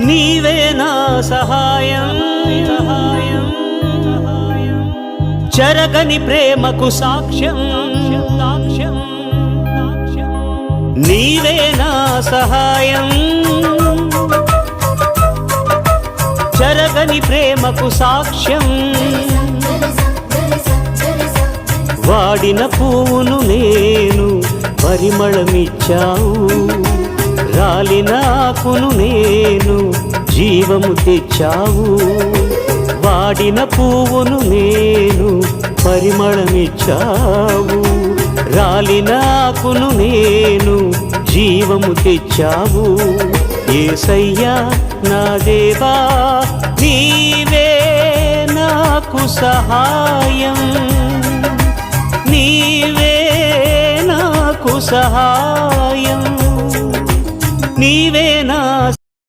నీవే నా సహాయం చెరగని ప్రేమకు సాక్ష్యం నీవే నా సహాయం చెరగని ప్రేమకు సాక్ష్యం వాడిన పువ్వును నేను పరిమళమిచ్చావు రాలిన ఆకును నేను జీవము తెచ్చావు వాడిన పువ్వును నేను పరిమళమిచ్చావు రాలిన ఆకును నేను జీవము తెచ్చావు యేసయ్యా నా దేవా నీవే నాకు సహాయం నీవే నాకు సహాయం నీవే నా